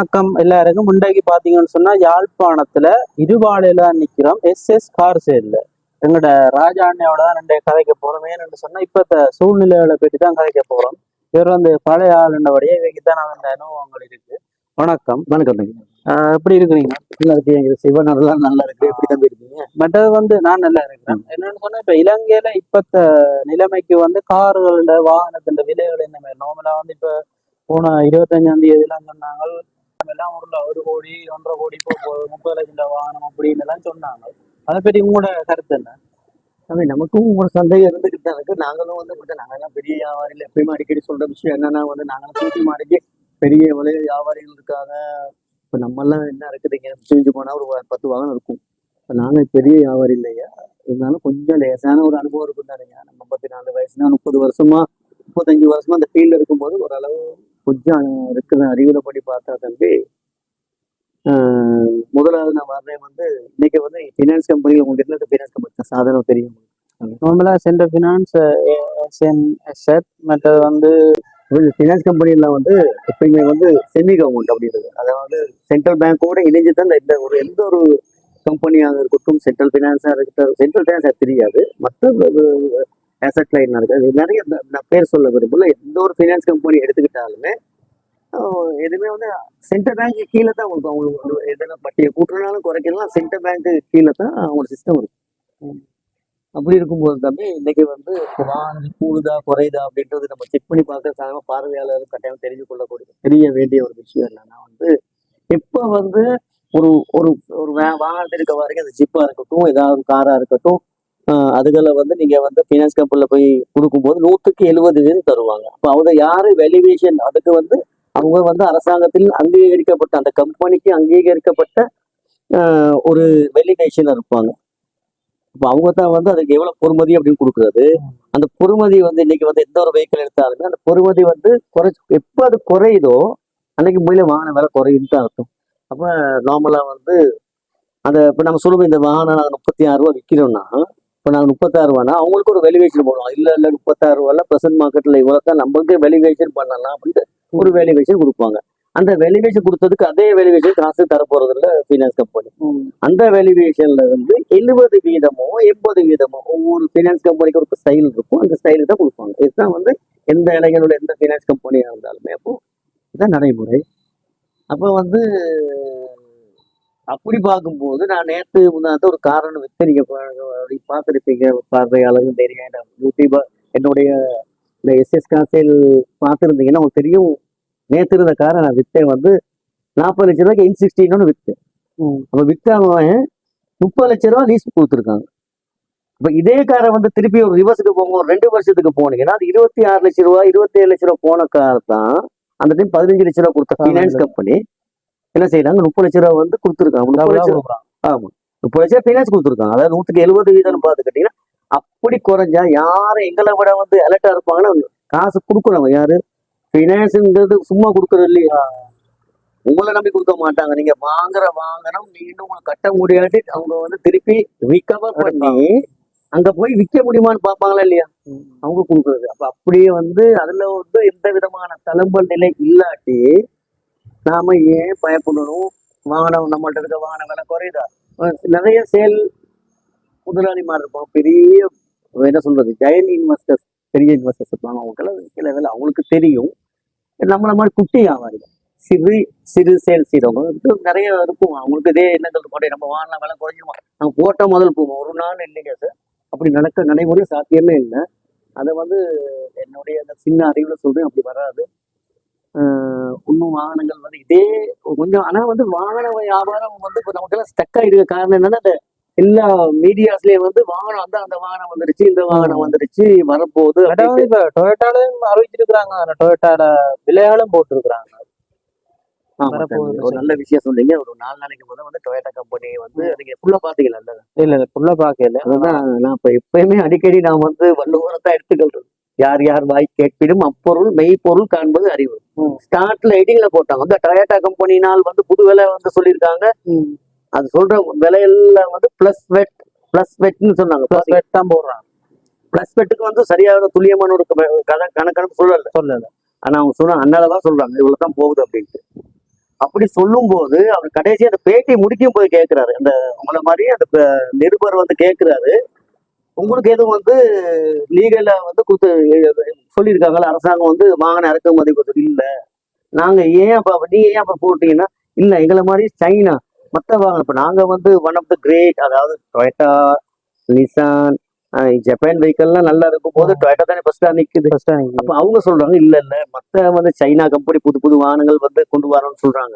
வணக்கம் எல்லாருக்கும். முண்டைக்கு பாத்தீங்கன்னு சொன்னா யாழ்ப்பாணத்துல இருபாலையில நிக்கிறோம். எஸ் கார் சேல்ல எங்களோட ராஜா அண்ணையோட தான் ரெண்டு கதைக்க போறோம். ஏன்னு சொன்னா இப்ப சூழ்நிலைகளை பற்றி தான் கதைக்க போறோம். இவர் பழைய ஆளுண்டபடியே இவைக்கு தான் அந்த அனுபவங்கள் இருக்கு. வணக்கம். வணக்கம். எப்படி இருக்கிறீங்க? நல்லா இருக்கு. சிவனெல்லாம் நல்லா இருக்கு. எப்படி தம்பி இருக்கீங்க? மற்றது நான் நல்லா இருக்கிறேன். என்னன்னு சொன்னா இப்ப இலங்கையில இப்பத்த நிலைமைக்கு கார்களோட வாகனத்தின் விலைகள் என்ன மாதிரி நார்மலா இப்ப போன 25ஆம் தேதியெல்லாம் சொன்னாங்க எல்லாம் ஒரு கோடி 1.5 கோடி 30 லட்சம் வாகனம் அப்படின்னு எல்லாம் சொன்னாங்க. அதை பற்றி உங்களோட கருத்து என்ன? அது நமக்கும் ஒரு சந்தேகம் இருந்துகிட்டு தான் இருக்கு. நாங்களும் நாங்கெல்லாம் பெரிய வியாபாரிகள் எப்பயுமே அடிக்கடி சொல்ற விஷயம் என்னன்னா நாங்களாம் தூக்கி மாடிக்கு பெரிய விலை வியாபாரிகள் இருக்காங்க. இப்ப நம்ம எல்லாம் என்ன இருக்குதுங்க, செஞ்சு போனா ஒரு 10 வாகனம் இருக்கும். இப்ப நாங்க பெரிய வியாபாரி இல்லையா, இருந்தாலும் கொஞ்சம் லேசான ஒரு அனுபவம் இருக்கும் தானுங்க. நம்ம 54 வயசுனா 30 வருஷமா 35 வருஷமா அந்த ஃபீல்ட்ல இருக்கும்போது ஓரளவு கொஞ்சம் இருக்குது. அறிவுரைப்படி பார்த்தா தம்பி, முதலாவது நான் வர்றேன் இன்னைக்கு ஃபினான்ஸ் கம்பெனி, உங்களுக்கு என்ன ஃபினான்ஸ் கம்பெனி சாதாரண தெரியும். நார்மலா சென்டர் ஃபினான்ஸ் மற்றது ஃபினான்ஸ் கம்பெனில எப்பயுமே செமி கவர்மெண்ட் அப்படின்றது, அதாவது சென்ட்ரல் பேங்கோட இணைஞ்சு தான் இந்த ஒரு எந்த ஒரு கம்பெனியாக இருக்கட்டும், சென்ட்ரல் ஃபினான்ஸா இருக்கட்டும், சென்ட்ரல் ஃபினான்ஸ் தெரியாது, மற்ற அசெட் லைன் இருக்குது. நிறைய நான் பேர் சொல்ல விரும்பல. எந்த ஒரு ஃபினான்ஸ் கம்பெனி எடுத்துக்கிட்டாலுமே எதுவுமே சென்ட்ரல் பேங்க் கீழே தான் உங்களுக்கு அவங்களுக்கு எதனா பட்டியை கூட்டுறனாலும் குறைக்கலாம், சென்ட்ரல் பேங்க் கீழே தான் அவங்களோட சிஸ்டம் இருக்கும். அப்படி இருக்கும்போது தம்பி இன்னைக்கு வாகனம் கூடுதா குறையுதா அப்படின்றது நம்ம செக் பண்ணி பார்க்க சாதாரண பார்வையாளர் கட்டாயம் தெரிஞ்சு கொள்ளக்கூடிய தெரிய வேண்டிய ஒரு விஷயம் இல்லைன்னா இப்போ ஒரு ஒரு ஒரு வாகனத்தில் இருக்க வரைக்கும் அந்த ஜிப்பா இருக்கட்டும், ஏதாவது காரா இருக்கட்டும், அதுகளை நீங்க ஃபினான்ஸ் கம்பெனில போய் கொடுக்கும்போது 100க்கு 70 தருவாங்க. அப்போ அவங்க யாரு வேல்யூவேஷன், அதுக்கு அவங்க அரசாங்கத்தில் அங்கீகரிக்கப்பட்ட, அந்த கம்பெனிக்கு அங்கீகரிக்கப்பட்ட ஒரு வேல்யூவேஷன் இருப்பாங்க. இப்போ அவங்க தான் அதுக்கு எவ்வளவு பொறுமதி அப்படின்னு கொடுக்குறது. அந்த பொறுமதி இன்னைக்கு எந்த ஒரு வெஹிக்கிள் எடுத்தாலுமே அந்த பொறுமதி எப்போ அது குறையுதோ அன்னைக்கு முறையில வாகன விலை குறையுன்னு தான் அர்த்தம். அப்ப நார்மலா அதை இப்போ நம்ம சொல்லுவோம், இந்த வாகனம் நாங்கள் 36 ரூபா விற்கிறோம்னா, இப்போ நாங்கள் 36 ரூபானா அவங்களுக்கு ஒரு வேல்யூவேஷன் போடுவோம். இல்லை 36 ரூபால ப்ரெசென்ட் மார்க்கெட்ல இவ்வளோ தான் நம்மளுக்கு வேல்யூவேஷன் பண்ணலாம் அப்படின்ட்டு ஒரு வேல்யூவேஷன் கொடுப்பாங்க. அந்த வேல்யூவேஷன் கொடுத்ததுக்கு அதே வேல்யூவேஷன் காசு தர போறது இல்லை ஃபினான்ஸ் கம்பெனி. அந்த வேல்யூவேஷன்ல 70% 80% ஒவ்வொரு ஃபினான்ஸ் கம்பெனிக்கு ஒரு ஸ்டைல் இருக்கும். அந்த ஸ்டைலுக்கு தான் கொடுப்பாங்க. இதுதான் எந்த இளைஞரோட எந்த ஃபினான்ஸ் கம்பெனியா இருந்தாலுமே அப்போ இதுதான் நடைமுறை. அப்போ அப்படி பார்க்கும்போது நான் நேற்று முன்னாடி ஒரு காரணம் வித்து நீங்க பார்த்துருப்பீங்க, பார்வையாளர்கள் தெரியும், யூடியூபா என்னுடைய இந்த எஸ்எஸ் காசேல் பார்த்துருந்தீங்கன்னா உங்களுக்கு தெரியும். நேற்று இருந்த காரை நான் வித்தேன் 40 லட்ச ரூபாய்க்கு N16 வித்தேன். அப்ப வித்தவன் 30 லட்ச ரூபா லீஸ் கொடுத்துருக்காங்க. அப்ப இதே காரை திருப்பி ஒரு ரிவர்ஸுக்கு போங்க, 2 வருஷத்துக்கு போனீங்கன்னா அது 26 லட்ச ரூபா 27 லட்ச ரூபா போன கார் தான் அந்த டைம் 15 லட்ச ரூபா கொடுத்த ஃபினான்ஸ் கம்பெனி என்ன செய்யறாங்க, 30 லட்ச ரூபா கொடுத்துருக்காங்க. 30 லட்சம், ஆமா 30 லட்சம் ஃபினான்ஸ் கொடுத்துருக்காங்க. அதாவது 100க்கு 70% பார்த்துக்கிட்டீங்கன்னா அப்படி குறைஞ்சா யாரும் எங்களை விட அலர்ட்டா இருப்பாங்கன்னா காசு கொடுக்குறவங்க யாரு, ஃபினான்ஸுங்கிறது சும்மா கொடுக்கறது இல்லையா. உங்களை நம்பி கொடுக்க மாட்டாங்க. நீங்க வாங்குற வாகனம் மீண்டும் உங்களுக்கு கட்ட முடியாட்டி அவங்க திருப்பி ரிகவர் பண்ணி அங்க போய் விற்க முடியுமான்னு பார்ப்பாங்களா இல்லையா, அவங்க கொடுக்குறது. அப்ப அப்படியே அதுல எந்த விதமான தளம்பல் நிலை இல்லாட்டி நாம ஏன் பயப்படணும்? வாகனம் நம்மள்ட்ட இருக்க வாகன விலை குறையுதா? நிறைய சேல் முதலாளிமார் இருப்பாங்க, பெரிய என்ன சொல்றது ஜெயன் இன்வெஸ்டர்ஸ், பெரிய இன்வெஸ்டர்ஸ் இருப்பாங்க. அவங்களுக்கு அவங்களுக்கு தெரியும். நம்மள மாதிரி குட்டி வியாபாரிகள், சிறு சேல் செய்யறவங்க நிறைய இருக்கும். அவங்களுக்கு இதே என்ன சொல்ற, நம்ம வாகன விலை குறைஞ்சிருமா, நம்ம போட்ட முதல் போவோம், ஒரு நாள் இல்லைங்க சார். அப்படி நடைமுறை சாத்தியமே இல்லை. அதை என்னுடைய அந்த சின்ன அறிவுல சொல்றேன், அப்படி வராது. இன்னும் வாகனங்கள் இதே கொஞ்சம், ஆனா வாகன வியாபாரம் இப்போ நமக்கெல்லாம் ஸ்டக் ஆயிடுற காரணம் என்னன்னா, அந்த எல்லா மீடியாஸ்லயே வாகனம் அந்த வாகனம் வந்துருச்சு, இந்த வாகனம் வந்துருச்சு, வரப்போகுது. இப்ப டொயோட்டாலையும் அறிவிச்சிருக்கிறாங்க, டொயோட்டால விலையாலும் போட்டிருக்கிறாங்க. ஒரு நல்ல விஷயம் சொன்னீங்க. ஒரு 4 நாளைக்கு முதல் டொயோட்டா கம்பெனி நீங்க ஃபுல்லா பாத்தீங்களா? இல்ல ஃபுல்லா பாக்கல. அதுதான் நான் இப்ப எப்பயுமே அடிக்கடி நான் வள்ளுவரத்தான் எடுத்துக்கிறது. யார் யார் வாய் கேட்பிடும் அப்பொருள் மெய்ப்பொருள் காண்பது அறிவு. ஸ்டார்ட்ல ஹெட்டிங்ல போட்டாங்க டொயோட்டா கம்பெனினால் புது விலை சொல்லியிருக்காங்க. அது சொல்ற விலையெல்லாம் பிளஸ் வெட்னு சொன்னாங்க. பிளஸ் வெட் தான் போடுறாங்க. பிளஸ் வெட்டுக்கு சரியான துல்லியமான ஒரு கணக்கு சொல்லல. ஆனா அவங்க சொன்ன அண்ணாலதான் சொல்றாங்க இவ்வளவுதான் போகுது அப்படின்ட்டு. அப்படி சொல்லும் போது அவர் கடைசி அந்த பேட்டி முடிக்கும் போது கேட்கிறாரு, அந்த உங்களை மாதிரி அந்த நிருபர் வந்து கேட்கிறாரு, உங்களுக்கு எதுவும் வந்து லீகலா வந்து சொல்லியிருக்காங்களா அரசாங்கம் வந்து வாகன இறக்குமதி இல்ல, நாங்க ஏன் நீங்க ஏன் அப்ப போட்டீங்கன்னா, இல்ல எங்களை மாதிரி சைனா மத்த வாகனம் இப்ப நாங்க வந்து ஒன் ஆஃப் த கிரேட், அதாவது டொயோட்டா, நிசான், ஜப்பான் வெஹிக்கல்லாம் நல்லா இருக்கும் போது டொயோட்டா தானே ஃபர்ஸ்டா நிக்குது. அப்ப அவங்க சொல்றாங்க இல்ல இல்ல மத்த வந்து சைனா கம்பெனி புது புது வாகனங்கள் வந்து கொண்டு வரோம்னு சொல்றாங்க,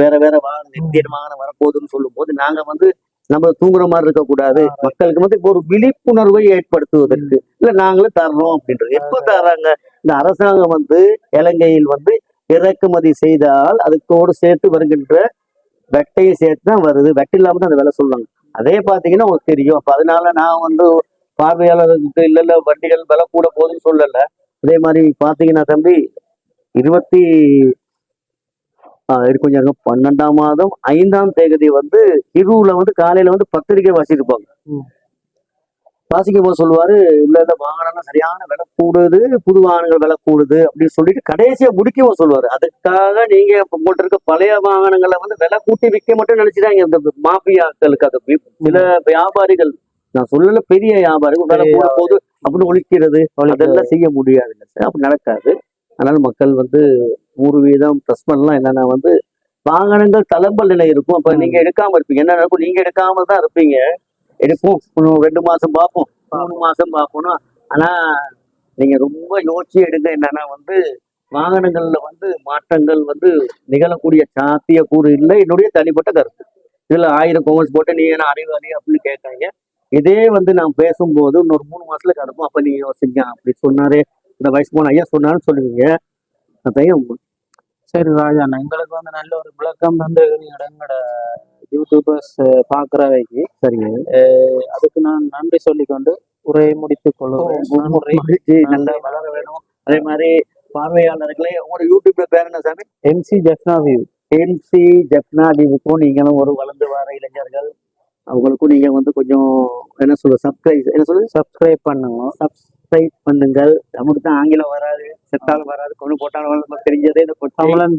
வேற வேற வாகனம் இந்தியன் வாகனம் வரப்போகுதுன்னு சொல்லும் போது நாங்க வந்து நம்ம தூங்குற மாதிரி இருக்கக்கூடாது, மக்களுக்கு வந்து ஒரு விழிப்புணர்வை ஏற்படுத்துவதற்கு இல்ல நாங்களும் தர்றோம் அப்படின்றது. எப்ப தர்றாங்க, இந்த அரசாங்கம் வந்து இலங்கையில் வந்து இறக்குமதி செய்தால் அதுக்கோடு சேர்த்து வருகின்ற வெட்டையும் சேர்த்து தான் வருது, வெட்டு இல்லாம தான் அந்த விலை சொல்லுவாங்க. அதே பாத்தீங்கன்னா உங்களுக்கு தெரியும். அப்ப அதனால நான் வந்து பார்வையாளர்களுக்கு இல்ல இல்ல வண்டிகள் விலை கூட போகுதுன்னு சொல்லல. அதே மாதிரி பாத்தீங்கன்னா தம்பி 12ஆம் மாதம் 5ஆம் தேதி வந்து இரவுல வந்து காலையில வந்து பத்திரிகை வாசிச்சிருப்பாங்க. வாசிக்கும் போது சொல்லுவாரு, இல்ல இல்ல வாகனம்லாம் சரியான விலை கூடுது, புது வாகனங்கள் விலை கூடுது அப்படின்னு சொல்லிட்டு கடைசியா முடிக்கவும் சொல்லுவாரு. அதுக்காக நீங்க உங்கள்ட்ட இருக்க பழைய வாகனங்களை வந்து விலை கூட்டி விற்க மட்டும் நினைச்சுட்டாங்க இந்த மாஃபியாக்களுக்கு. அது சில வியாபாரிகள், நான் சொல்லல பெரிய வியாபாரிகள் விலை கூட போது அப்படின்னு ஒழிக்கிறது அதெல்லாம் செய்ய முடியாதுங்க சார், அப்படி நடக்காது. அதனால மக்கள் வந்து 100% ப்ளஸ் பண்ணலாம். என்னன்னா வந்து வாகனங்கள் தளம்பல் நிலை இருக்கும். அப்ப நீங்க எடுக்காம இருப்பீங்க, என்ன நடக்கும், நீங்க எடுக்காம தான் இருப்பீங்க. எடுப்போம் 2 மாசம் பார்ப்போம், 3 மாசம் பார்ப்போம்னா. ஆனா நீங்க ரொம்ப யோசிச்சு எடுங்க. என்னன்னா வந்து வாகனங்கள்ல வந்து மாற்றங்கள் வந்து நிகழக்கூடிய சாத்திய கூறு இல்லை, என்னுடைய தனிப்பட்ட கருத்து. இதுல 1000 கமெண்ட்ஸ் போட்டு நீங்க என்ன அறிவாளி அப்படின்னு கேட்காங்க. இதே வந்து நான் பேசும்போது இன்னொரு 3 மாசத்துல கிடப்போம், அப்ப நீங்க யோசிங்க அப்படி சொன்னாரு இந்த வயசு போன ஐயா சொன்னாருன்னு சொல்லுவீங்க. அதையும் சரி ராஜாண்ணா, எங்களுக்கு வந்து நல்ல ஒரு விளக்கம் வந்து எங்களோட யூடியூபர்ஸ் பாக்குறவைக்கு சரிங்க. அதுக்கு நான் நன்றி சொல்லிக்கொண்டு உரையை முடித்துக் கொள்ளுவேன். நல்லா வளர வேணும். அதே மாதிரி பார்வையாளர்களே, உங்களோட யூடியூப்ல பேர் என்ன சாமி? MC Jaffna view. MC Jaffna வியூக்கும் நீங்களும் ஒரு வளர்ந்து வர இளைஞர்கள், அவங்களுக்கும் நீங்க வந்து கொஞ்சம் என்ன சப்ஸ்கிரைப் பண்ணுங்கள். நமக்கு தான் ஆங்கிலம் வராது, செத்தாலும் வராது, கொண்டு போட்டாலும் நமக்கு தெரிஞ்சதே இந்த தமிழன்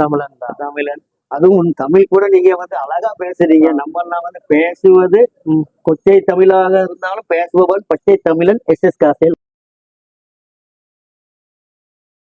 தமிழன். அதுவும் தமிழ் கூட நீங்க வந்து அழகா பேசுறீங்க. நம்ம எல்லாம் வந்து பேசுவது கொச்சை தமிழாக இருந்தாலும் பேசுபவன் பச்சை தமிழன் SS காசேல்.